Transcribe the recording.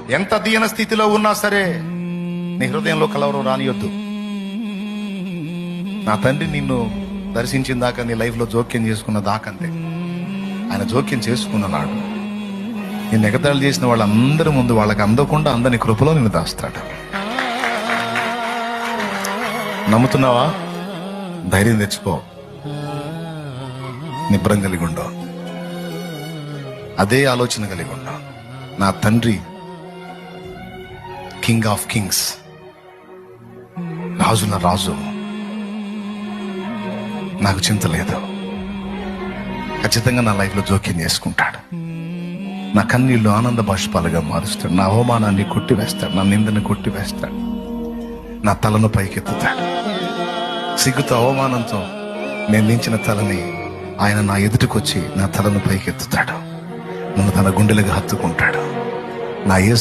ఎంత దీన స్థితిలో ఉన్నా సరే నీ హృదయంలో కలవరం రానియొద్దు. నా తండ్రి నిన్ను దర్శించిన దాకా, నీ లైఫ్ లో జోక్యం చేసుకున్న దాకంతే. ఆయన జోక్యం చేసుకున్నాడు. నేను ఎగతాళి చేసిన వాళ్ళందరి ముందు వాళ్ళకి అందకుండా అందని కృపలో నిన్ను దాస్తాడు. నమ్ముతున్నావా? ధైర్యం తెచ్చుకో, నిబ్రం కలిగి ఉండో, అదే ఆలోచన కలిగి ఉండో. నా తండ్రి కింగ్ ఆఫ్ కింగ్స్, రాజుల రాజు. నాకు చింత లేదు. ఖచ్చితంగా నా లైఫ్ లో జోక్యం చేసుకుంటాడు. నా కన్నీళ్లు ఆనంద బాష్పాలుగా మారుస్తాడు. నా అవమానాన్ని కొట్టివేస్తాడు. నా నిందని కొట్టివేస్తాడు. నా తలను పైకెత్తుతాడు. సిగ్గుతో అవమానంతో నేను నించిన తలని ఆయన నా ఎదుటికొచ్చి నా తలను పైకెత్తుతాడు. నన్ను తన గుండెలుగా హత్తుకుంటాడు. నా యేసు